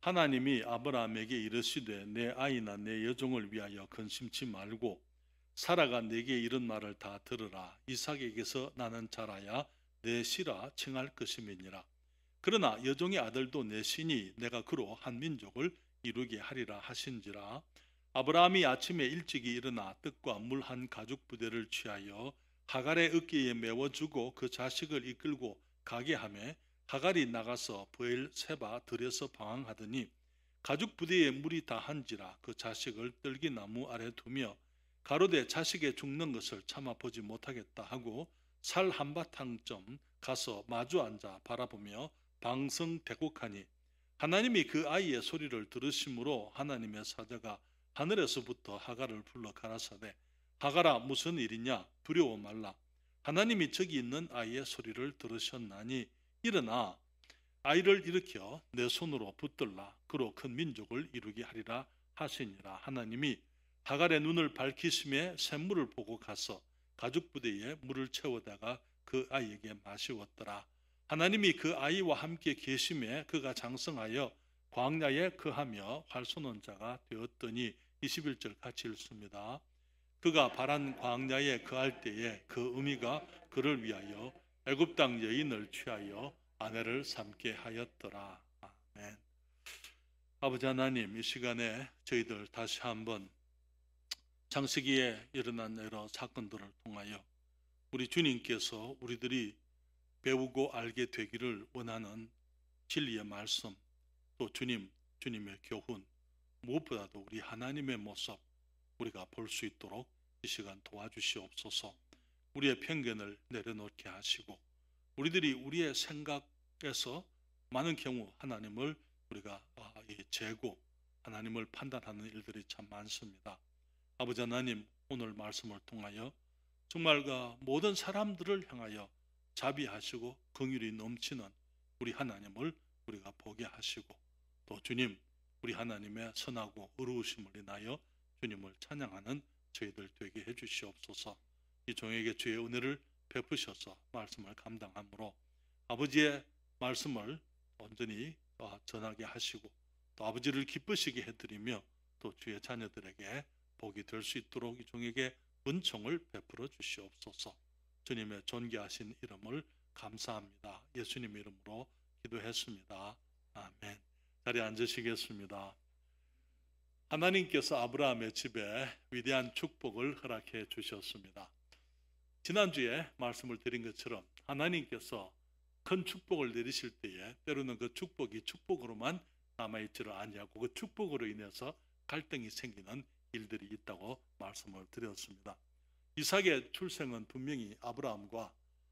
하나님이 아브라함에게 이르시되 내 아이나 내 여종을 위하여 근심치 말고 사라가 내게 이런 말을 다 들으라. 이삭에게서 나는 자라야 내 시라 칭할 것임이니라. 그러나 여종의 아들도 내 시니 내가 그로 한 민족을 이루게 하리라 하신지라. 아브라함이 아침에 일찍이 일어나 떡과 물 한 가죽 부대를 취하여 하갈의 어깨에 메워주고 그 자식을 이끌고 가게 하매 하갈이 나가서 브엘세바 들에서 방황하더니 가죽 부대에 물이 다한지라 그 자식을 떨기나무 아래 두며 가로되 자식의 죽는 것을 참아 보지 못하겠다 하고 살 한바탕쯤 가서 마주 앉아 바라보며 방성대곡하니 하나님이 그 아이의 소리를 들으심으로 하나님의 사자가 하늘에서부터 하갈을 불러 가라사대 하갈아 무슨 일이냐 두려워 말라. 하나님이 저기 있는 아이의 소리를 들으셨나니 일어나 아이를 일으켜 내 손으로 붙들라. 그로 큰 민족을 이루게 하리라 하시니라. 하나님이 하갈의 눈을 밝히심에 샘물을 보고 가서 가죽 부대에 물을 채우다가 그 아이에게 마시웠더라. 하나님이 그 아이와 함께 계심에 그가 장성하여 광야에 거하며 활쏘는 자가 되었더니 21절 같이 읽습니다. 그가 바란 광야에 거할 때에 그 의미가 그를 위하여 애굽 땅 여인을 취하여 아내를 삼게 하였더라. 아멘. 아버지 하나님, 이 시간에 저희들 다시 한번 창세기에 일어난 여러 사건들을 통하여 우리 주님께서 우리들이 배우고 알게 되기를 원하는 진리의 말씀, 또 주님의 교훈, 무엇보다도 우리 하나님의 모습 우리가 볼 수 있도록 이 시간 도와주시옵소서. 우리의 편견을 내려놓게 하시고 우리들이 우리의 생각에서 많은 경우 하나님을 우리가 재고 하나님을 판단하는 일들이 참 많습니다. 아버지 하나님, 오늘 말씀을 통하여 정말 모든 사람들을 향하여 자비하시고 긍휼이 넘치는 우리 하나님을 우리가 보게 하시고 또 주님, 우리 하나님의 선하고 의로우심을 인하여 주님을 찬양하는 저희들 되게 해주시옵소서. 이 종에게 주의 은혜를 베푸셔서 말씀을 감당함으로 아버지의 말씀을 온전히 전하게 하시고 또 아버지를 기쁘시게 해드리며 또 주의 자녀들에게 복이 될 수 있도록 이 종에게 은총을 베풀어 주시옵소서. 주님의 존귀하신 이름을 감사합니다. 예수님 이름으로 기도했습니다. 아멘. 자리에 앉으시겠습니다. 하나님께서 아브라함의 집에 위대한 축복을 허락해 주셨습니다. 지난주에 말씀을 드린 것처럼 하나님께서 큰 축복을 내리실 때에 때로는 그 축복이 축복으로만 남아있지를 아니하고 그 축복으로 인해서 갈등이 생기는 일들이 있다고 말씀을 드렸습니다. 이삭의 출생은 분명히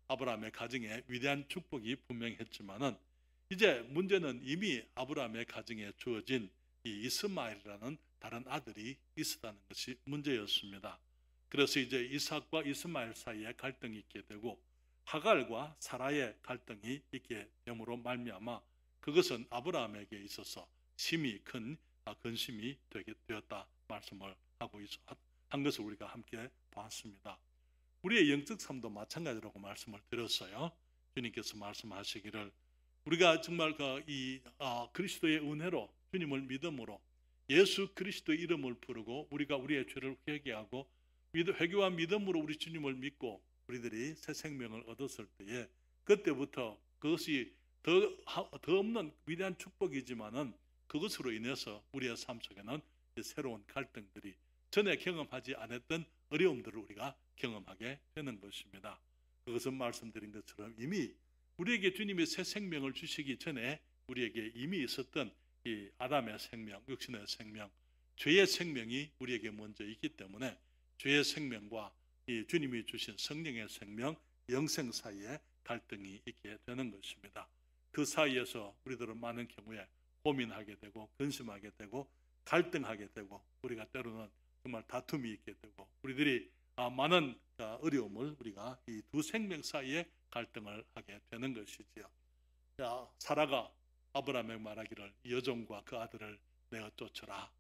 아브라함의 가정에 위대한 축복이 분명했지만은 이제 문제는 이미 아브라함의 가정에 주어진 이 이스마엘이라는 다른 아들이 있었다는 것이 문제였습니다. 그래서 이제 이삭과 이스마엘 사이에 갈등이 있게 되고 하갈과 사라의 갈등이 있게 됨으로 말미암아 그것은 아브라함에게 있어서 심히 큰 근심이 되게 되었다 말씀을 하고 한 것을 우리가 함께 봤습니다. 우리의 영적 삶도 마찬가지라고 말씀을 드렸어요. 주님께서 말씀하시기를 우리가 정말 그리스도의 은혜로 주님을 믿음으로 예수 그리스도의 이름을 부르고 우리가 우리의 죄를 회개하고 회개와 믿음으로 우리 주님을 믿고 우리들이 새 생명을 얻었을 때에 그때부터 그것이 더 없는 위대한 축복이지만은 그것으로 인해서 우리의 삶 속에는 새로운 갈등들이 전에 경험하지 않았던 어려움들을 우리가 경험하게 되는 것입니다. 그것은 말씀드린 것처럼 이미 우리에게 주님이 새 생명을 주시기 전에 우리에게 이미 있었던 이 아담의 생명, 육신의 생명, 죄의 생명이 우리에게 먼저 있기 때문에 죄의 생명과 이 주님이 주신 성령의 생명, 영생 사이에 갈등이 있게 되는 것입니다. 그 사이에서 우리들은 많은 경우에 고민하게 되고 근심하게 되고 갈등하게 되고 우리가 때로는 정말 다툼이 있게 되고 우리들이 많은 어려움을 우리가 이 두 생명 사이에 갈등을 하게 되는 것이지요. 사라가 아브라함에게 말하기를 여종과 그 아들을 내어 쫓으라.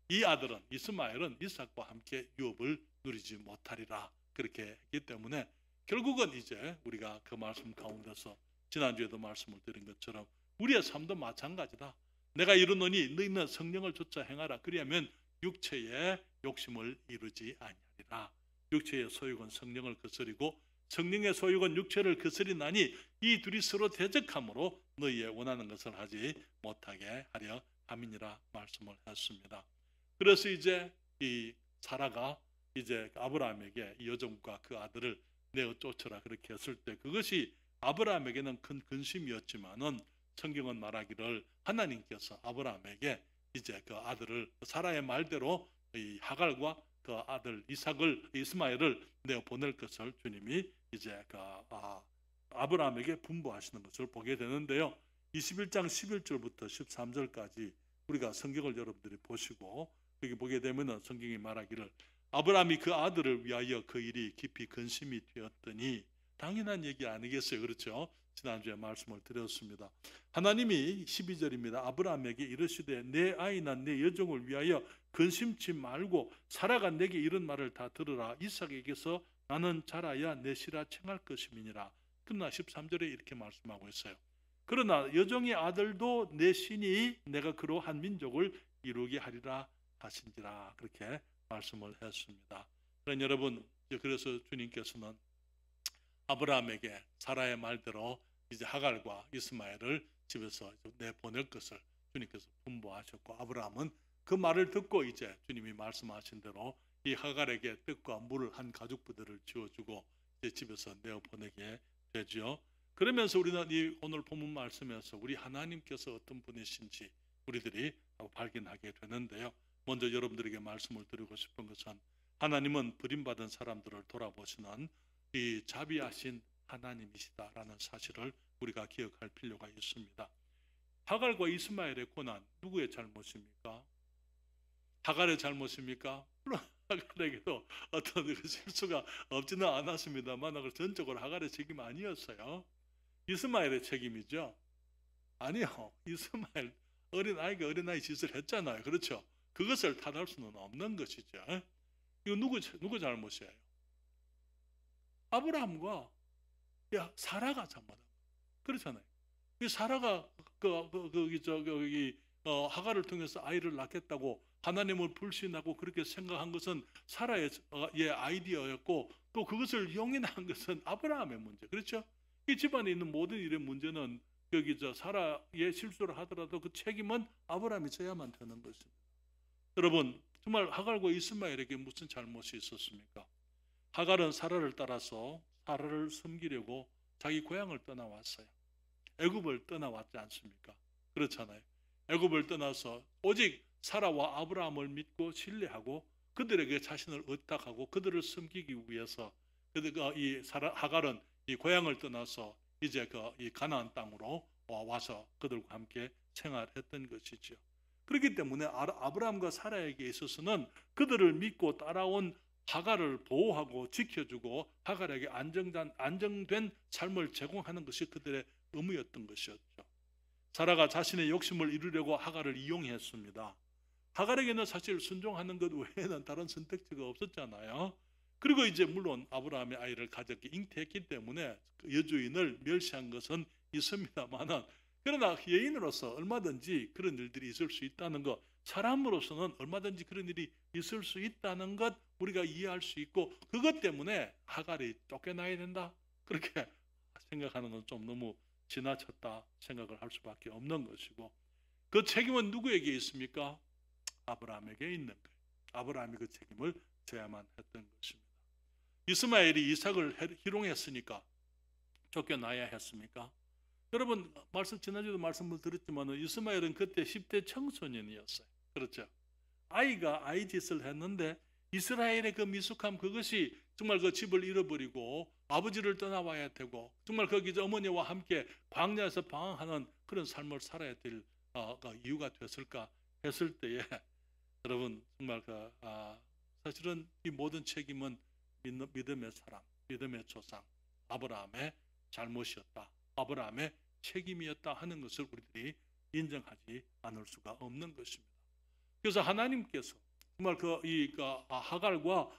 이 아들은 이스마엘은 이삭과 함께 유업을 누리지 못하리라 그렇게 했기 때문에 결국은 이제 우리가 그 말씀 가운데서 지난주에도 말씀을 드린 것처럼 우리의 삶도 마찬가지다. 내가 이르노니 너희는 성령을 좇아 행하라. 그리하면 육체의 욕심을 이루지 아니하리라. 육체의 소욕은 성령을 거스리고 성령의 소욕은 육체를 거스리나니 이 둘이 서로 대적함으로 너희의 원하는 것을 하지 못하게 하려 함이니라 말씀을 했습니다. 그래서 이제 이 사라가 이제 아브라함에게 이 여종과 그 아들을 내어 쫓으라 그렇게 했을 때 그것이 아브라함에게는 큰 근심이었지만은 성경은 말하기를 하나님께서 아브라함에게 이제 그 아들을 사라의 말대로 이 하갈과 그 아들 이스마엘을 내어 보낼 것을 주님이 이제 그 아브라함에게 분부하시는 것을 보게 되는데요. 21장 11절부터 13절까지 우리가 성경을 여러분들이 보시고 여기 보게 되면은 성경이 말하기를 아브라함이 그 아들을 위하여 그 일이 깊이 근심이 되었더니 당연한 얘기 아니겠어요, 그렇죠? 지난주에 말씀을 드렸습니다. 하나님이 12절입니다. 아브라함에게 이르시되 내 아이나 내 여종을 위하여 근심치 말고 사라가 내게 이런 말을 다 들으라. 이삭에게서 나는 자라야 내 시라 청할 것임이니라. 그러나 13절에 이렇게 말씀하고 있어요. 그러나 여종의 아들도 내 신이 내가 그로 한 민족을 이루게 하리라 하신지라. 그렇게 말씀을 했습니다. 그러니까 여러분, 그래서 주님께서는 아브라함에게 사라의 말대로 이제 하갈과 이스마엘을 집에서 내보낼 것을 주님께서 분부하셨고 아브라함은 그 말을 듣고 이제 주님이 말씀하신 대로 이 하갈에게 떡과 물을 한 가죽부대를 지어주고 이제 집에서 내어보내게 되죠. 그러면서 우리는 이 오늘 본문 말씀에서 우리 하나님께서 어떤 분이신지 우리들이 발견하게 되는데요. 먼저 여러분들에게 말씀을 드리고 싶은 것은 하나님은 버림받은 사람들을 돌아보시는 이 자비하신 하나님이시다라는 사실을 우리가 기억할 필요가 있습니다. 하갈과 이스마엘의 고난 누구의 잘못입니까? 하갈의 잘못입니까? 물론 하갈에게도 어떤 실수가 없지는 않았습니다만 전적으로 하갈의 책임 아니었어요. 이스마엘의 책임이죠. 아니요. 이스마엘 어린아이 짓을 했잖아요. 그렇죠? 그것을 탓할 수는 없는 것이죠. 이거 누구 잘못이에요? 아브라함과 사라가 잘못한 거예요. 그렇잖아요. 이 사라가 하갈을 통해서 아이를 낳겠다고 하나님을 불신하고 그렇게 생각한 것은 사라의 아이디어였고 또 그것을 용인한 것은 아브라함의 문제. 그렇죠? 이 집안에 있는 모든 일의 문제는 사라의 실수를 하더라도 그 책임은 아브라함이 져야만 되는 것입니다. 여러분, 정말 하갈과 이스마엘에게 무슨 잘못이 있었습니까? 하갈은 사라를 따라서 사라를 섬기려고 자기 고향을 떠나왔어요. 애굽을 떠나왔지 않습니까? 그렇잖아요. 애굽을 떠나서 오직 사라와 아브라함을 믿고 신뢰하고 그들에게 자신을 의탁하고 그들을 섬기기 위해서 하갈은 이 고향을 떠나서 이제 이 가나안 땅으로 와서 그들과 함께 생활했던 것이죠. 그렇기 때문에 아브라함과 사라에게 있어서는 그들을 믿고 따라온 하갈을 보호하고 지켜주고 하갈에게 안정된 삶을 제공하는 것이 그들의 의무였던 것이었죠. 사라가 자신의 욕심을 이루려고 하갈을 이용했습니다. 하갈에게는 사실 순종하는 것 외에는 다른 선택지가 없었잖아요. 그리고 이제 물론 아브라함의 아이를 가졌기 잉태했기 때문에 그 여주인을 멸시한 것은 있습니다만은 그러나 여인으로서 얼마든지 그런 일들이 있을 수 있다는 것, 사람으로서는 얼마든지 그런 일이 있을 수 있다는 것 우리가 이해할 수 있고 그것 때문에 하갈이 쫓겨나야 된다 그렇게 생각하는 건 좀 너무 지나쳤다 생각을 할 수밖에 없는 것이고 그 책임은 누구에게 있습니까? 아브라함에게 있는 거예요. 아브라함이 그 책임을 져야만 했던 것입니다. 이스마엘이 이삭을 희롱했으니까 쫓겨나야 했습니까? 여러분 지난주에도 말씀을 드렸지만 이스마엘은 그때 10대 청소년이었어요. 그렇죠? 아이가 아이 짓을 했는데 이스라엘의 그 미숙함 그것이 정말 그 집을 잃어버리고 아버지를 떠나와야 되고 정말 거기 어머니와 함께 광야에서 방황하는 그런 삶을 살아야 될 이유가 됐을까 했을 때에 여러분 정말 사실은 이 모든 책임은 믿음의 사람, 믿음의 조상 아브라함의 잘못이었다. 아브라함의 책임이었다 하는 것을 우리들이 인정하지 않을 수가 없는 것입니다. 그래서 하나님께서 정말 하갈과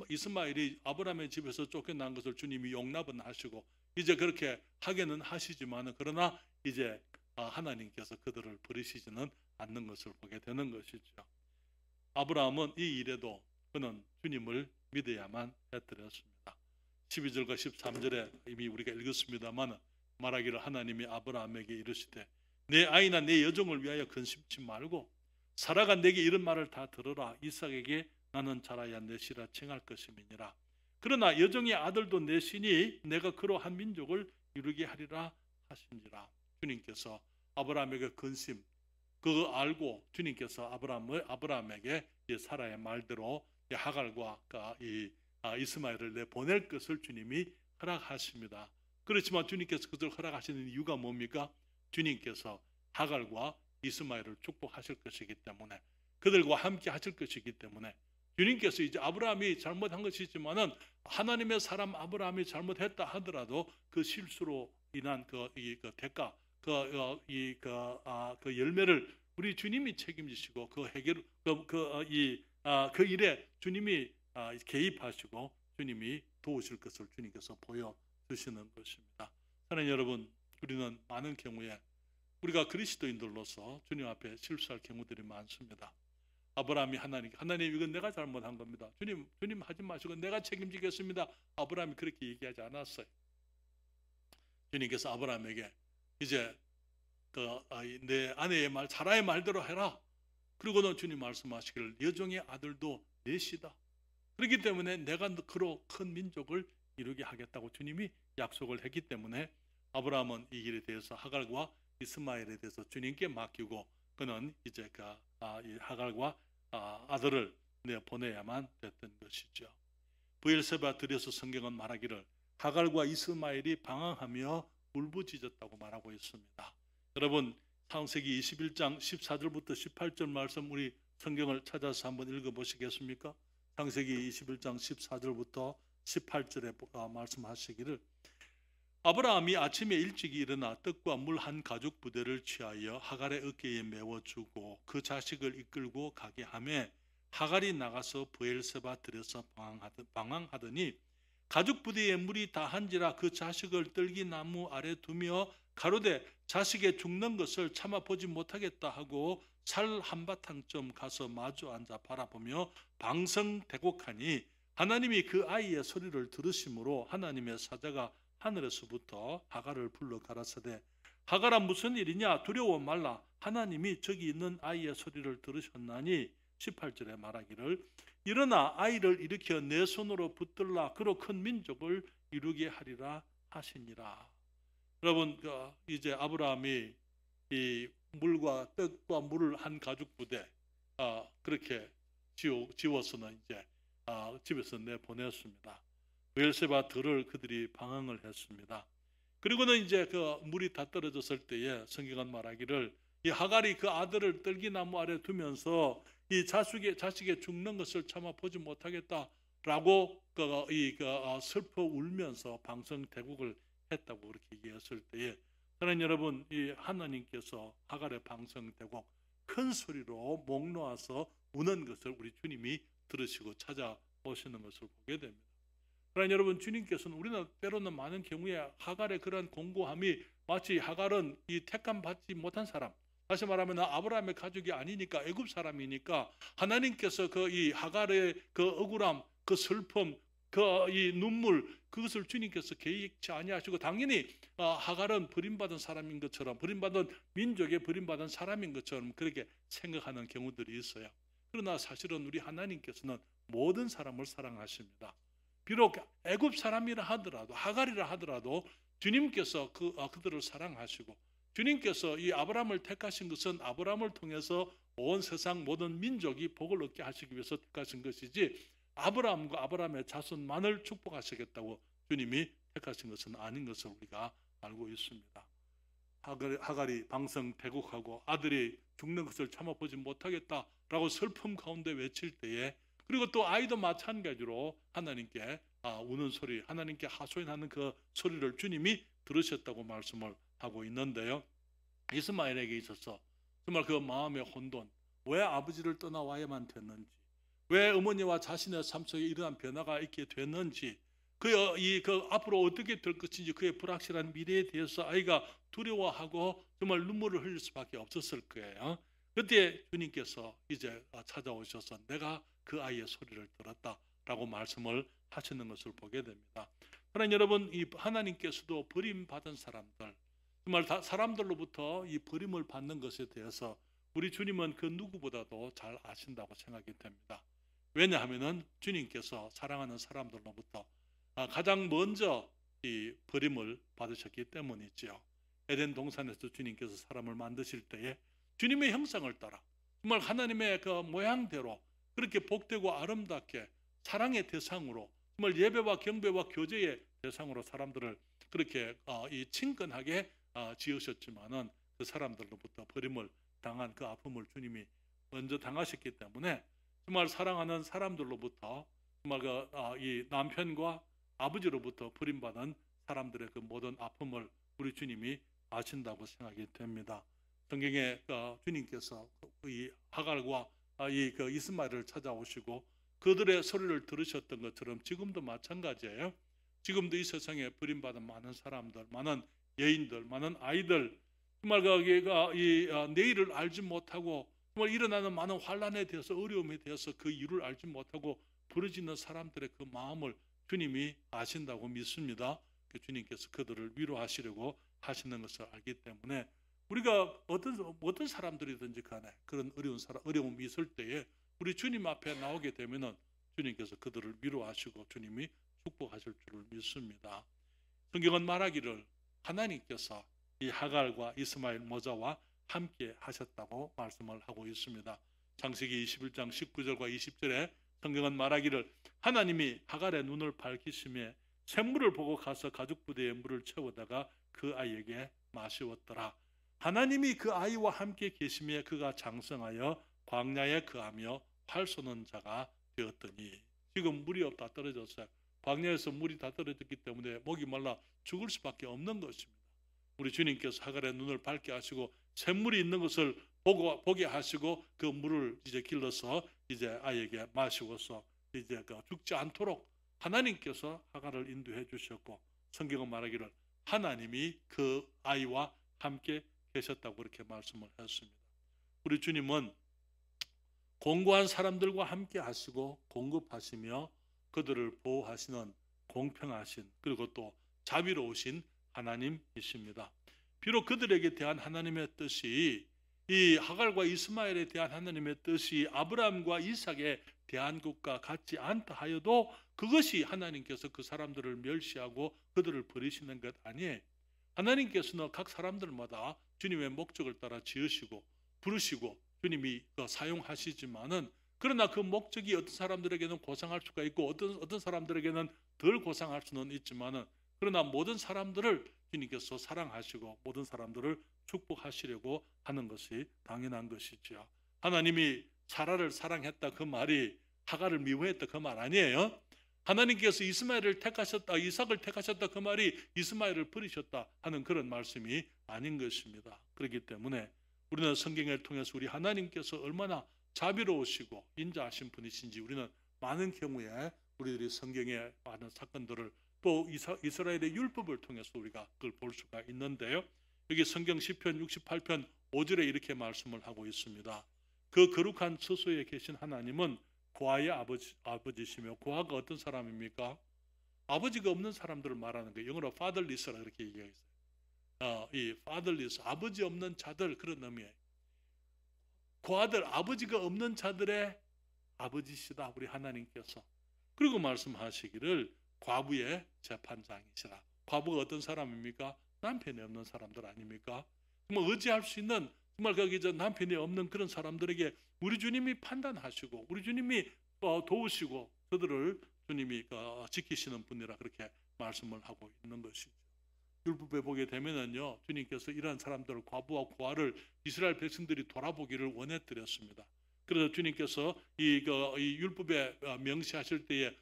이스마엘이 아브라함의 집에서 쫓겨난 것을 주님이 용납은 하시고 이제 그렇게 하게는 하시지만 그러나 이제 하나님께서 그들을 버리시지는 않는 것을 보게 되는 것이죠. 아브라함은 이 일에도 그는 주님을 믿어야만 했더랬습니다. 12절과 13절에 이미 우리가 읽었습니다만 말하기를 하나님이 아브라함에게 이르시되 내 아이나 내 여종을 위하여 근심치 말고 사라가 내게 이런 말을 다 들으라. 이삭에게 나는 자라야 내 씨라 칭할 것임이니라. 그러나 여종의 아들도 내 시니 내가 그로 한 민족을 이루게 하리라 하시니라. 주님께서 아브라함에게 근심 그거 알고 주님께서 아브라함에게 사라의 말대로 하갈과 이스마엘을 내보낼 것을 주님이 허락하십니다. 그렇지만 주님께서 그것을 허락하시는 이유가 뭡니까? 주님께서 하갈과 이스마엘을 축복하실 것이기 때문에 그들과 함께 하실 것이기 때문에 주님께서 이제 아브라함이 잘못한 것이지만은 하나님의 사람 아브라함이 잘못했다 하더라도 그 실수로 인한 그 대가 그 열매를 우리 주님이 책임지시고 그 해결 그 일에 주님이 개입하시고 주님이 도우실 것을 주님께서 보여주시는 것입니다. 사랑하는 여러분, 우리는 많은 경우에 우리가 그리스도인들로서 주님 앞에 실수할 경우들이 많습니다. 아브라함이 하나님 이건 내가 잘못한 겁니다. 주님 하지 마시고 내가 책임지겠습니다. 아브라함이 그렇게 얘기하지 않았어요. 주님께서 아브라함에게 이제 내 아내의 말 사라의 말대로 해라. 그리고는 주님 말씀하시기를 여종의 아들도 넷이다. 그렇기 때문에 내가 그로 큰 민족을 이루게 하겠다고 주님이 약속을 했기 때문에 아브라함은 이 일에 대해서 하갈과 이스마엘에 대해서 주님께 맡기고 그는 이제 이 하갈과 아들을 내보내야만 됐던 것이죠. 브엘세바 들에서 성경은 말하기를 하갈과 이스마엘이 방황하며 울부짖었다고 말하고 있습니다. 여러분 창세기 21장 14절부터 18절 말씀 우리 성경을 찾아서 한번 읽어보시겠습니까? 창세기 21장 14절부터 18절에 말씀하시기를 아브라함이 아침에 일찍 일어나 떡과 물 한 가죽 부대를 취하여 하갈의 어깨에 메워주고 그 자식을 이끌고 가게 하매 하갈이 나가서 브엘세바 들에서 방황하더니 가죽 부대에 물이 다한지라 그 자식을 떨기나무 아래 두며 가로되 자식의 죽는 것을 참아 보지 못하겠다 하고 살 한바탕쯤 가서 마주 앉아 바라보며 방성대곡하니 하나님이 그 아이의 소리를 들으심으로 하나님의 사자가 하늘에서부터 하갈을 불러 가라사대 하갈아 무슨 일이냐 두려워 말라 하나님이 저기 있는 아이의 소리를 들으셨나니 18절에 말하기를 일어나 아이를 일으켜 내 손으로 붙들라 그로 큰 민족을 이루게 하리라 하시니라. 여러분 이제 아브라함이 이 물과 떡과 물을 한 가죽 부대 그렇게 지워서는 이제 집에서 내보냈습니다. 브엘세바 들을 그들이 방황을 했습니다. 그리고는 이제 그 물이 다 떨어졌을 때에 성경은 말하기를 이 하갈이 그 아들을 떨기나무 아래 두면서 이 자식의 죽는 것을 참아 보지 못하겠다라고 슬퍼 울면서 방성대국을 했다고 그렇게 얘기했을 때에 저는 여러분 이 하나님께서 하갈의 방성대국 큰 소리로 목 놓아서 우는 것을 우리 주님이 들으시고 찾아오시는 것을 보게 됩니다. 그러나 여러분 주님께서는 우리는 때로는 많은 경우에 하갈의 그런 공고함이 마치 하갈은 이 택함 받지 못한 사람 다시 말하면 아브라함의 가족이 아니니까 애굽 사람이니까 하나님께서 이 하갈의 그 억울함 그 슬픔 이 눈물 그것을 주님께서 개의치 아니하시고 당연히 하갈은 버림받은 사람인 것처럼 버림받은 민족에 버림받은 사람인 것처럼 그렇게 생각하는 경우들이 있어요. 그러나 사실은 우리 하나님께서는 모든 사람을 사랑하십니다. 비록 애굽 사람이라 하더라도 하갈이라 하더라도 주님께서 그들을 사랑하시고 주님께서 이 아브라함을 택하신 것은 아브라함을 통해서 온 세상 모든 민족이 복을 얻게 하시기 위해서 택하신 것이지 아브라함과 아브라함의 자손만을 축복하시겠다고 주님이 택하신 것은 아닌 것을 우리가 알고 있습니다. 하갈이 방성대곡하고 아들이 죽는 것을 참아보지 못하겠다라고 슬픔 가운데 외칠 때에 그리고 또 아이도 마찬가지로 하나님께 우는 소리 하나님께 하소연하는 그 소리를 주님이 들으셨다고 말씀을 하고 있는데요. 이스마엘에게 있어서 정말 그 마음의 혼돈 왜 아버지를 떠나와야만 됐는지 왜 어머니와 자신의 삶 속에 이러한 변화가 있게 됐는지 그 앞으로 어떻게 될 것인지 그의 불확실한 미래에 대해서 아이가 두려워하고 정말 눈물을 흘릴 수밖에 없었을 거예요. 그때 주님께서 이제 찾아오셔서 내가 그 아이의 소리를 들었다라고 말씀을 하시는 것을 보게 됩니다. 그러나 여러분, 이 하나님께서도 버림받은 사람들, 정말 사람들로부터 이 버림을 받는 것에 대해서 우리 주님은 그 누구보다도 잘 아신다고 생각이 됩니다. 왜냐하면은 주님께서 사랑하는 사람들로부터 가장 먼저 이 버림을 받으셨기 때문이지요. 에덴 동산에서 주님께서 사람을 만드실 때에 주님의 형상을 따라 정말 하나님의 그 모양대로 그렇게 복되고 아름답게 사랑의 대상으로 정말 예배와 경배와 교제의 대상으로 사람들을 그렇게 이 친근하게 지으셨지만은 그 사람들로부터 버림을 당한 그 아픔을 주님이 먼저 당하셨기 때문에 정말 사랑하는 사람들로부터 정말 이 남편과 아버지로부터 버림받은 사람들의 그 모든 아픔을 우리 주님이 아신다고 생각이 됩니다. 성경에 주님께서 이 하갈과 이 이스마엘을 찾아오시고 그들의 소리를 들으셨던 것처럼 지금도 마찬가지예요. 지금도 이 세상에 버림받은 많은 사람들, 많은 여인들, 많은 아이들, 정말 이 내일을 알지 못하고 정말 일어나는 많은 환란에 대해서, 어려움에 대해서 그 이유를 알지 못하고 부르짖는 사람들의 그 마음을 주님이 아신다고 믿습니다. 주님께서 그들을 위로하시려고 하시는 것을 알기 때문에 우리가 어떤 사람들이든지 간에 그런 어려움이 있을 때에 우리 주님 앞에 나오게 되면은 주님께서 그들을 위로하시고 주님이 축복하실 줄을 믿습니다. 성경은 말하기를 하나님께서 이 하갈과 이스마엘 모자와 함께 하셨다고 말씀을 하고 있습니다. 창세기 21장 19절과 20절에 성경은 말하기를 하나님이 하갈의 눈을 밝히심에 샘물을 보고 가서 가죽 부대에 물을 채우다가 그 아이에게 마시웠더라. 하나님이 그 아이와 함께 계심에 그가 장성하여 광야에 거하며 활 쏘는 자가 되었더니, 지금 물이 없다 떨어졌어요. 광야에서 물이 다 떨어졌기 때문에 목이 말라 죽을 수밖에 없는 것입니다. 우리 주님께서 하갈의 눈을 밝게 하시고 샘물이 있는 것을 보게 하시고 그 물을 이제 길러서 이제 아이에게 마시고서 이제 죽지 않도록 하나님께서 하갈을 인도해 주셨고, 성경은 말하기를 하나님이 그 아이와 함께 계셨다고 그렇게 말씀을 했습니다. 우리 주님은 공고한 사람들과 함께 하시고 공급하시며 그들을 보호하시는 공평하신 그리고 또 자비로우신 하나님이십니다. 비록 그들에게 대한 하나님의 뜻이 이 하갈과 이스마엘에 대한 하나님의 뜻이 아브라함과 이삭에 대한 것과 같지 않다 하여도 그것이 하나님께서 그 사람들을 멸시하고 그들을 버리시는 것 아니에요. 하나님께서는 각 사람들마다 주님의 목적을 따라 지으시고 부르시고 주님이 사용하시지만은, 그러나 그 목적이 어떤 사람들에게는 고상할 수가 있고 어떤 사람들에게는 덜 고상할 수는 있지만은, 그러나 모든 사람들을 주님께서 사랑하시고 모든 사람들을 축복하시려고 하는 것이 당연한 것이지요. 하나님이 사라를 사랑했다 그 말이 하갈을 미워했다 그 말 아니에요. 하나님께서 이스마엘을 택하셨다, 이삭을 택하셨다 그 말이 이스마엘을 버리셨다 하는 그런 말씀이 아닌 것입니다. 그렇기 때문에 우리는 성경을 통해서 우리 하나님께서 얼마나 자비로우시고 인자하신 분이신지 우리는 많은 경우에 우리들이 성경의 많은 사건들을 또 이스라엘의 율법을 통해서 우리가 그걸 볼 수가 있는데요. 여기 성경 시편 68편 5절에 이렇게 말씀을 하고 있습니다. 그 거룩한 처소에 계신 하나님은 고아의 아버지시며, 고아가 어떤 사람입니까? 아버지가 없는 사람들을 말하는 거예요. 영어로 fatherless라 그렇게 얘기해요. 이 fatherless, 아버지 없는 자들, 그런 의미예요. 고아들, 아버지가 없는 자들의 아버지시다 우리 하나님께서. 그리고 말씀하시기를 과부의 재판장이시라. 과부가 어떤 사람입니까? 남편이 없는 사람들 아닙니까? 정말 의지할 수 있는, 정말 거기 남편이 없는 그런 사람들에게 우리 주님이 판단하시고 우리 주님이 도우시고 그들을 주님이 지키시는 분이라 그렇게 말씀을 하고 있는 것이죠. 율법에 보게 되면은요, 주님께서 이러한 사람들, 과부와 고아를 이스라엘 백성들이 돌아보기를 원해드렸습니다. 그래서 주님께서 이 율법에 명시하실 때에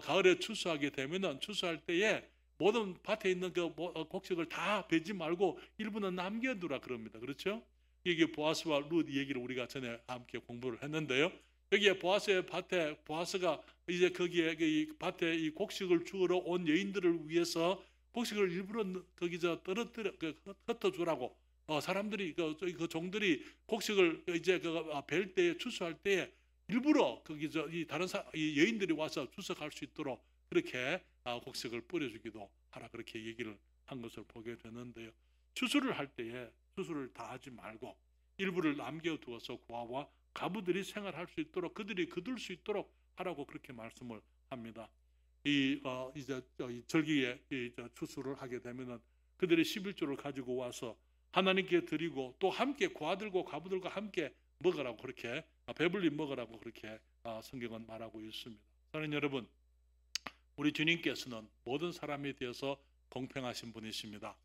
가을에 추수하게 되면은 추수할 때에 모든 밭에 있는 그 곡식을 다 베지 말고 일부는 남겨두라 그럽니다. 그렇죠? 이게 보아스와 룻 얘기를 우리가 전에 함께 공부를 했는데요. 여기에 보아스의 밭에 보아스가 이제 거기에 이 밭에 이 곡식을 주우러 온 여인들을 위해서 곡식을 일부러 거기 떨어뜨려 흩어주라고 사람들이 그 종들이 곡식을 이제 벨 때에 추수할 때에 일부러 거기 이 다른 이 여인들이 와서 추석할 수 있도록 그렇게 곡식을 뿌려주기도 하라 그렇게 얘기를 한 것을 보게 되는데요. 추수를 할 때에 추수를 다 하지 말고 일부를 남겨두어서 고아와 가부들이 생활할 수 있도록 그들이 거둘 수 있도록 하라고 그렇게 말씀을 합니다. 이제 절기에 추수를 하게 되면은 그들의 11조를 가지고 와서 하나님께 드리고 또 함께 고아들과 가부들과 함께 먹으라고 그렇게 배불리 먹으라고 그렇게 성경은 말하고 있습니다. 사랑하는 여러분, 우리 주님께서는 모든 사람에 대해서 공평하신 분이십니다.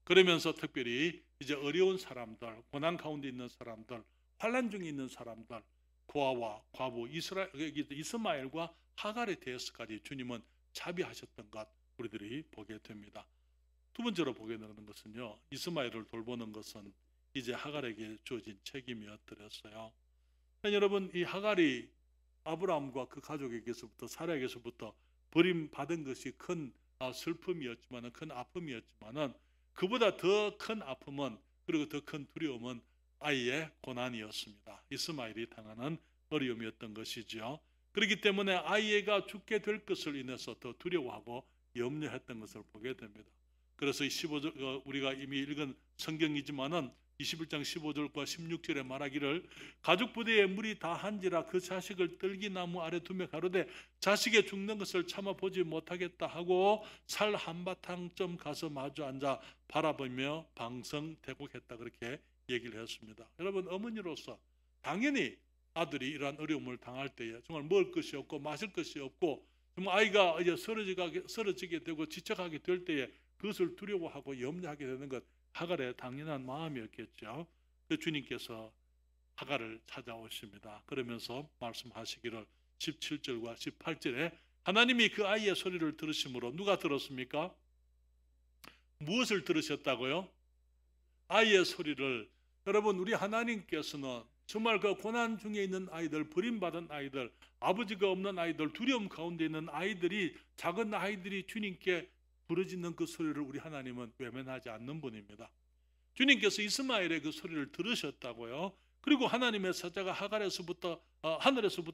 그러면서 특별히 이제 어려운 사람들, 고난 가운데 있는 사람들, 환난 중에 있는 사람들, 고아와 과부, 이스마엘과 하갈에 대해서까지 주님은 자비하셨던 것 우리들이 보게 됩니다. 두 번째로 보게 되는 것은요, 이스마엘을 돌보는 것은 이제 하갈에게 주어진 책임이었더랬어요. 여러분, 이 하갈이 아브라함과 그 가족에게서부터 사라에게서부터 버림받은 것이 큰 슬픔이었지만은 큰 아픔이었지만은 그보다 더 큰 아픔은 그리고 더 큰 두려움은 아이의 고난이었습니다. 이스마엘이 당하는 어려움이었던 것이죠. 그렇기 때문에 아이가 죽게 될 것을 인해서 더 두려워하고 염려했던 것을 보게 됩니다. 그래서 15절 우리가 이미 읽은 성경이지만은 21장 15절과 16절에 말하기를 가죽 부대에 물이 다한지라 그 자식을 떨기나무 아래 두며 가로되 자식의 죽는 것을 참아 보지 못하겠다 하고 살 한바탕쯤 가서 마주 앉아 바라보며 방성대곡했다 그렇게 얘기를 했습니다. 여러분, 어머니로서 당연히 아들이 이러한 어려움을 당할 때에 정말 먹을 것이 없고 마실 것이 없고 정말 아이가 이제 쓰러지게 되고 지쳐가게 될 때에 그것을 두려워하고 염려하게 되는 것 하갈의 당연한 마음이었겠죠. 주님께서 하갈을 찾아오십니다. 그러면서 말씀하시기를 17절과 18절에 하나님이 그 아이의 소리를 들으심으로 누가 들었습니까? 무엇을 들으셨다고요? 아이의 소리를. 여러분, 우리 하나님께서는 정말 그 고난 중에 있는 아이들, 버림받은 아이들, 아버지가 없는 아이들, 두려움 가운데 있는 아이들이, 작은 아이들이 주님께 부르짖는 그 소리를 우리 하나님은 외면하지 않는 분입니다. 주님께서 이스마엘의 그 소리를 들으셨다고요. 그리고 하나님의 사자가 하늘에서부터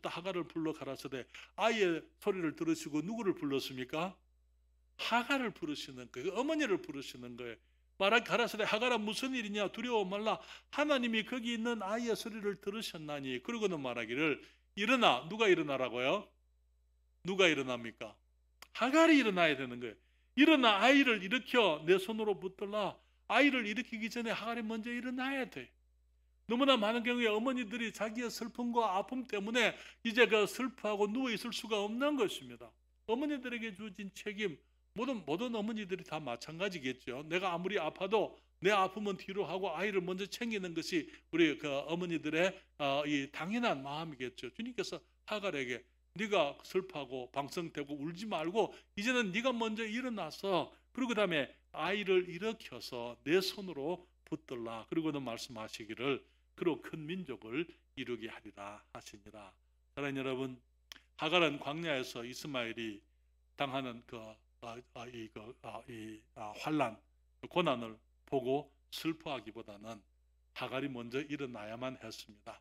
하갈을 불러 가라사대 아이의 소리를 들으시고 누구를 불렀습니까? 하갈을 부르시는 거예요. 어머니를 부르시는 거예요. 가라사대 하갈아 무슨 일이냐 두려워 말라 하나님이 거기 있는 아이의 소리를 들으셨나니. 그러고는 말하기를 일어나. 누가 일어나라고요? 누가 일어납니까? 하갈이 일어나야 되는 거예요. 일어나 아이를 일으켜 내 손으로 붙들라. 아이를 일으키기 전에 하갈이 먼저 일어나야 돼. 너무나 많은 경우에 어머니들이 자기의 슬픔과 아픔 때문에 이제 슬퍼하고 누워있을 수가 없는 것입니다. 어머니들에게 주어진 책임, 모든 어머니들이 다 마찬가지겠죠. 내가 아무리 아파도 내 아픔은 뒤로 하고 아이를 먼저 챙기는 것이 우리 어머니들의 이 당연한 마음이겠죠. 주님께서 하갈에게 네가 슬퍼하고 방성되고 울지 말고 이제는 네가 먼저 일어나서 그리고 그다음에 아이를 일으켜서 내 손으로 붙들라. 그리고는 말씀하시기를 그로 큰 민족을 이루게 하리라 하시니라. 사랑하는 여러분, 하갈은 광야에서 이스마엘이 당하는 환난, 고난을 보고 슬퍼하기보다는 하갈이 먼저 일어나야만 했습니다.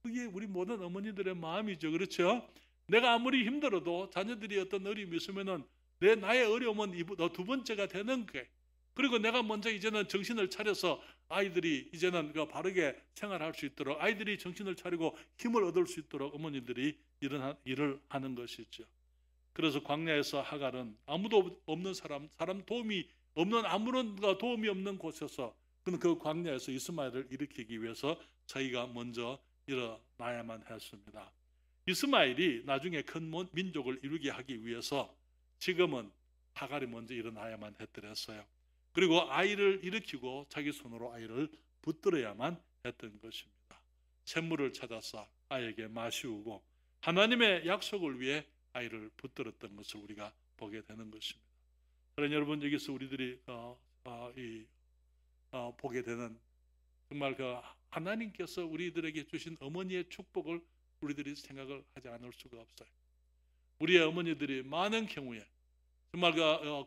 그게 우리 모든 어머니들의 마음이죠. 그렇죠? 내가 아무리 힘들어도 자녀들이 어떤 어려움이 있으면은 나의 어려움은 두 번째가 되는 거예요. 그리고 내가 먼저 이제는 정신을 차려서 아이들이 이제는 바르게 생활할 수 있도록 아이들이 정신을 차리고 힘을 얻을 수 있도록 어머니들이 일을 하는 것이죠. 그래서 광야에서 하갈은 아무도 없는 사람 도움이 없는 아무런 도움이 없는 곳에서 그는 그 광야에서 이스마엘을 일으키기 위해서 자기가 먼저 일어나야만 했습니다. 이스마엘이 나중에 큰 민족을 이루게 하기 위해서 지금은 하갈이 먼저 일어나야만 했더랬어요. 그리고 아이를 일으키고 자기 손으로 아이를 붙들어야만 했던 것입니다. 샘물을 찾아서 아이에게 마시우고 하나님의 약속을 위해 아이를 붙들었던 것을 우리가 보게 되는 것입니다. 그러나 여러분, 여기서 우리들이 보게 되는 정말 하나님께서 우리들에게 주신 어머니의 축복을 우리들이 생각을 하지 않을 수가 없어요. 우리의 어머니들이 많은 경우에 정말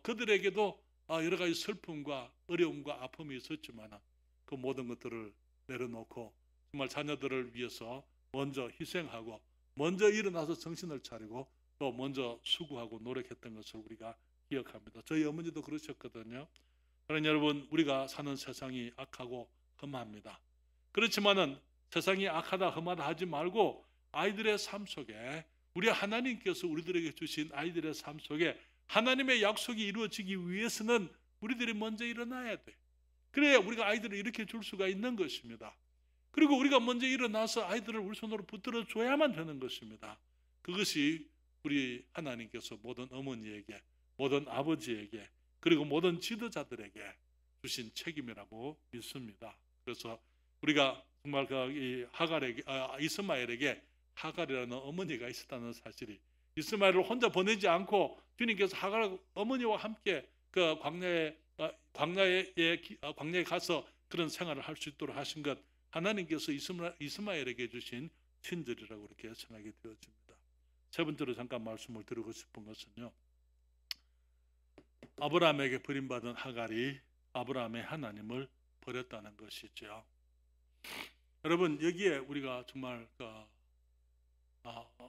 그들에게도 여러 가지 슬픔과 어려움과 아픔이 있었지만 그 모든 것들을 내려놓고 정말 자녀들을 위해서 먼저 희생하고 먼저 일어나서 정신을 차리고 또 먼저 수고하고 노력했던 것을 우리가 기억합니다. 저희 어머니도 그러셨거든요. 그러나 여러분, 우리가 사는 세상이 악하고 험합니다. 그렇지만은 세상이 악하다 험하다 하지 말고 아이들의 삶 속에 우리 하나님께서 우리들에게 주신 아이들의 삶 속에 하나님의 약속이 이루어지기 위해서는 우리들이 먼저 일어나야 돼. 그래야 우리가 아이들을 일으켜 줄 수가 있는 것입니다. 그리고 우리가 먼저 일어나서 아이들을 우리 손으로 붙들어 줘야만 되는 것입니다. 그것이 우리 하나님께서 모든 어머니에게, 모든 아버지에게, 그리고 모든 지도자들에게 주신 책임이라고 믿습니다. 그래서 우리가 정말 이스마엘에게 하갈이라는 어머니가 있었다는 사실이, 이스마엘을 혼자 보내지 않고 주님께서 하갈 어머니와 함께 그 광야에 가서 그런 생활을 할 수 있도록 하신 것, 하나님께서 이스마엘에게 주신 친절이라고 이렇게 생각이 되어집니다. 세 번째로 잠깐 말씀을 드리고 싶은 것은요, 아브라함에게 버림받은 하갈이 아브라함의 하나님을 버렸다는 것이죠. 여러분, 여기에 우리가 정말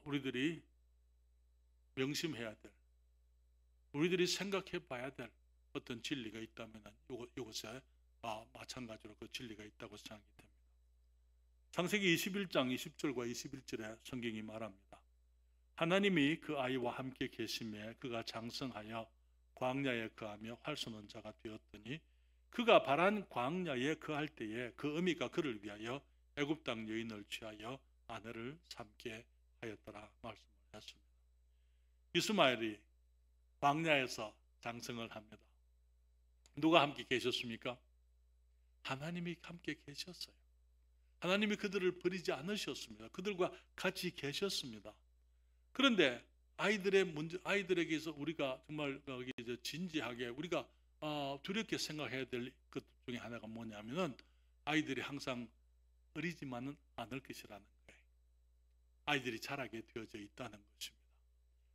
우리들이 명심해야 될, 우리들이 생각해 봐야 될 어떤 진리가 있다면 이것에 마찬가지로 그 진리가 있다고 생각이 됩니다. 창세기 21장 20절과 21절에 성경이 말합니다. 하나님이 그 아이와 함께 계심에 그가 장성하여 광야에 거하며 활쏘는 자가 되었더니 그가 바란 광야에 거할 때에 그 어미가 그를 위하여 애굽 땅 여인을 취하여 아내를 삼게 하였더라 말씀을 했습니다. 이스마엘이 광야에서 장성을 합니다. 누가 함께 계셨습니까? 하나님이 함께 계셨어요. 하나님이 그들을 버리지 않으셨습니다. 그들과 같이 계셨습니다. 그런데 아이들에게서 우리가 정말 진지하게 우리가 두렵게 생각해야 될 것 중에 하나가 뭐냐면은 아이들이 항상 어리지만은 않을 것이라는 거예요. 아이들이 자라게 되어져 있다는 것입니다.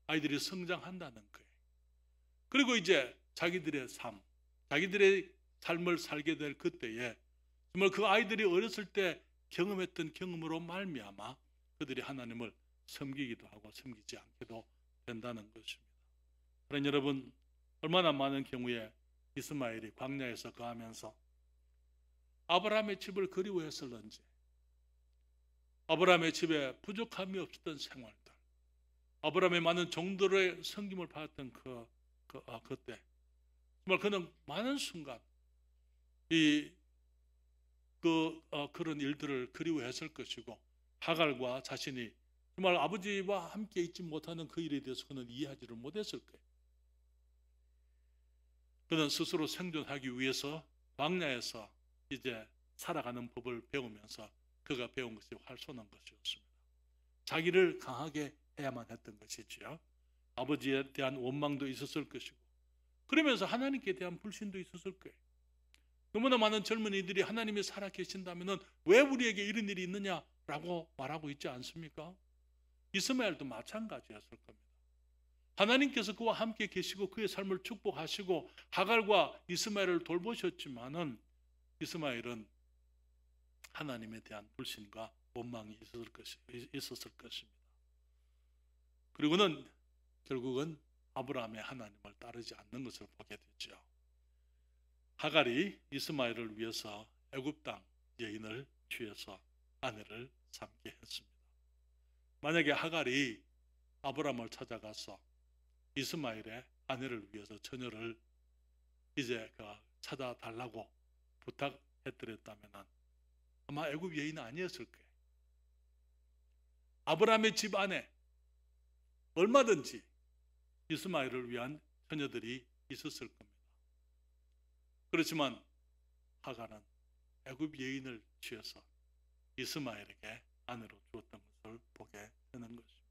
아이들이 성장한다는 거예요. 그리고 이제 자기들의 삶을 살게 될 그때에 정말 그 아이들이 어렸을 때 경험했던 경험으로 말미암아 그들이 하나님을 섬기기도 하고 섬기지 않게도 된다는 것입니다. 그러나 여러분, 얼마나 많은 경우에 이스마엘이 광야에서 거하면서 아브라함의 집을 그리워했을런지, 아브라함의 집에 부족함이 없었던 생활들, 아브라함의 많은 종들의 섬김을 받았던 그때 정말 그는 많은 순간 그런 일들을 그리워했을 것이고, 하갈과 자신이 정말 아버지와 함께 있지 못하는 그 일에 대해서 그는 이해하지를 못했을 거예요. 그는 스스로 생존하기 위해서 광야에서 이제 살아가는 법을 배우면서 그가 배운 것이 활쏘는 것이었습니다. 자기를 강하게 해야만 했던 것이지요. 아버지에 대한 원망도 있었을 것이고, 그러면서 하나님께 대한 불신도 있었을 거예요. 너무나 많은 젊은이들이 하나님이 살아 계신다면 왜 우리에게 이런 일이 있느냐라고 말하고 있지 않습니까? 이스마엘도 마찬가지였을 겁니다. 하나님께서 그와 함께 계시고 그의 삶을 축복하시고 하갈과 이스마엘을 돌보셨지만은 이스마엘은 하나님에 대한 불신과 원망이 있었을 것입니다. 그리고는 결국은 아브라함의 하나님을 따르지 않는 것을 보게 됐죠. 하갈이 이스마엘을 위해서 애굽 땅 여인을 취해서 아내를 삼게 했습니다. 만약에 하갈이 아브라함을 찾아가서 이스마엘의 아내를 위해서 처녀를 이제 찾아달라고 부탁했더랬다면 아마 애굽 여인은 아니었을 거예요. 아브라함의 집 안에 얼마든지 이스마엘을 위한 처녀들이 있었을 겁니다. 그렇지만 하갈은 애굽 여인을 취해서 이스마엘에게 아내로 주었던 것을 보게 되는 것입니다.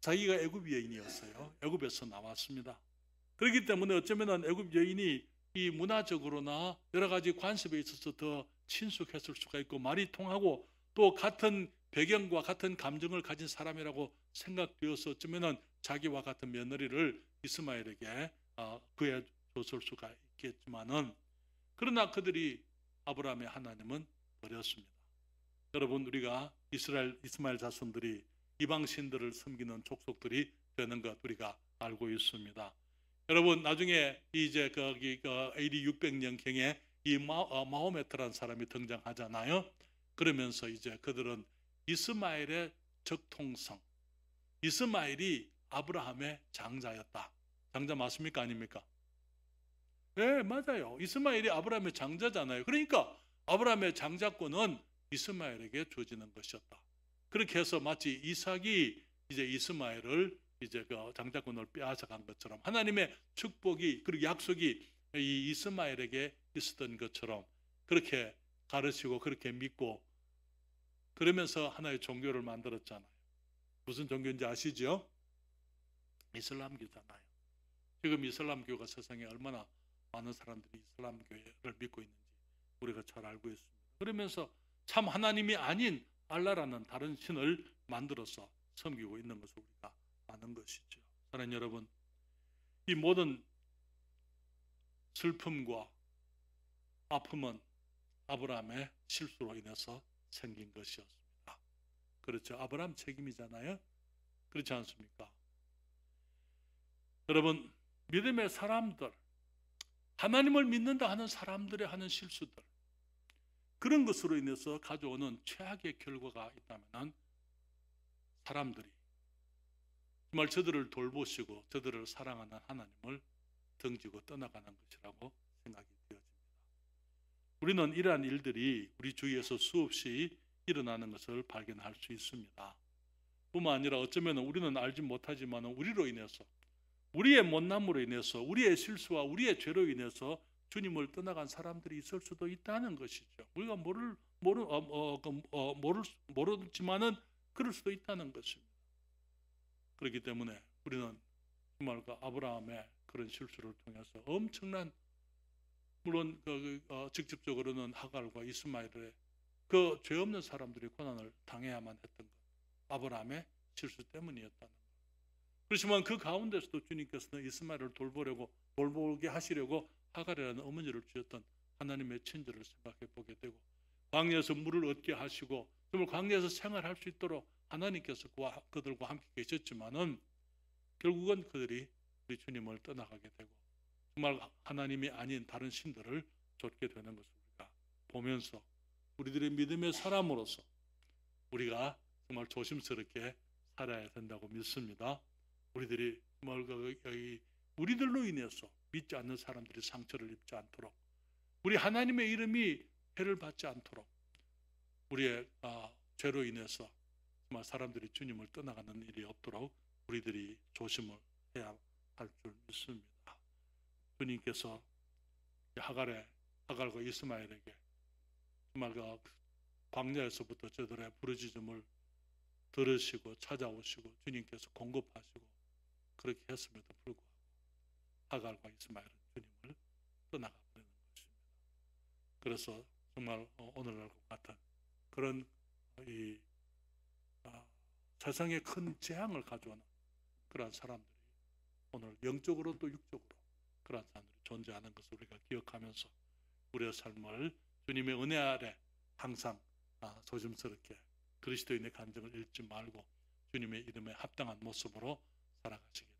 자기가 애굽 여인이었어요. 애굽에서 나왔습니다. 그렇기 때문에 어쩌면 애굽 여인이 이 문화적으로나 여러 가지 관습에 있어서 더 친숙했을 수가 있고 말이 통하고 또 같은 배경과 같은 감정을 가진 사람이라고 생각되어서 어쩌면은 자기와 같은 며느리를 이스마엘에게 구해 줬을 수가 있겠지만은, 그러나 그들이 아브라함의 하나님은 버렸습니다. 여러분, 우리가 이스마엘 자손들이 이방 신들을 섬기는 족속들이 되는 것 우리가 알고 있습니다. 여러분, 나중에 이제 거기 AD 600년 경에 이 마호메트라는 사람이 등장하잖아요. 그러면서 이제 그들은 이스마엘의 적통성, 이스마엘이 아브라함의 장자였다. 장자 맞습니까? 아닙니까? 네, 맞아요. 이스마엘이 아브라함의 장자잖아요. 그러니까 아브라함의 장자권은 이스마엘에게 주어지는 것이었다. 그렇게 해서 마치 이삭이 이제 이스마엘을 이제 그 장자권을 빼앗아간 것처럼 하나님의 축복이 그리고 약속이 이 이스마엘에게 있었던 것처럼 그렇게 가르치고 그렇게 믿고 그러면서 하나의 종교를 만들었잖아요. 무슨 종교인지 아시죠? 이슬람교잖아요. 지금 이슬람교가 세상에 얼마나 많은 사람들이 이슬람교를 믿고 있는지 우리가 잘 알고 있습니다. 그러면서 참 하나님이 아닌 알라라는 다른 신을 만들어서 섬기고 있는 것을 우리가 아는 것이죠. 사랑하는 여러분, 이 모든 슬픔과 아픔은 아브라함의 실수로 인해서 생긴 것이었습니다. 그렇죠. 아브라함 책임이잖아요. 그렇지 않습니까? 여러분, 믿음의 사람들, 하나님을 믿는다 하는 사람들의 하는 실수들, 그런 것으로 인해서 가져오는 최악의 결과가 있다면 사람들이 정말 저들을 돌보시고 저들을 사랑하는 하나님을 등지고 떠나가는 것이라고 생각이 되어집니다. 우리는 이러한 일들이 우리 주위에서 수없이 일어나는 것을 발견할 수 있습니다. 뿐만 아니라 어쩌면 우리는 알지 못하지만 우리로 인해서, 우리의 못남으로 인해서, 우리의 실수와 우리의 죄로 인해서 주님을 떠나간 사람들이 있을 수도 있다는 것이죠. 우리가 모르지만은 그럴 수도 있다는 것입니다. 그렇기 때문에 우리는 정말 아브라함의 그런 실수를 통해서 엄청난, 물론 직접적으로는 하갈과 이스마엘의 그 죄 없는 사람들이 고난을 당해야만 했던 것, 아브라함의 실수 때문이었다는 것. 그렇지만 그 가운데서도 주님께서는 이스마엘을 돌보게 하시려고 하갈이라는 어머니를 주셨던 하나님의 친절을 생각해 보게 되고, 광야에서 물을 얻게 하시고 정말 광야에서 생활할 수 있도록 하나님께서 그들과 함께 계셨지만은 결국은 그들이 우리 주님을 떠나가게 되고 정말 하나님이 아닌 다른 신들을 좇게 되는 것을 우리가 보면서 우리들의 믿음의 사람으로서 우리가 정말 조심스럽게 살아야 된다고 믿습니다. 우리들이 정말 우리들로 인해서 믿지 않는 사람들이 상처를 입지 않도록, 우리 하나님의 이름이 해를 받지 않도록 우리의 죄로 인해서 정말 사람들이 주님을 떠나가는 일이 없도록 우리들이 조심을 해야 할 줄 믿습니다. 주님께서 하갈과 이스마엘에게 정말 광야에서부터 저들의 부르짖음을 들으시고 찾아오시고 주님께서 공급하시고 그렇게 했음에도 불구하고 하갈과 이스마엘은 주님을 떠나가 버리는 것입니다. 그래서 정말 오늘날과 같은 그런 세상에 큰 재앙을 가져오는 그러한 사람들이 오늘 영적으로 또 육적으로 그러한 사람들이 존재하는 것을 우리가 기억하면서 우리의 삶을 주님의 은혜 아래 항상 조심스럽게 그리스도인의 간증을 잃지 말고 주님의 이름에 합당한 모습으로 살아가시길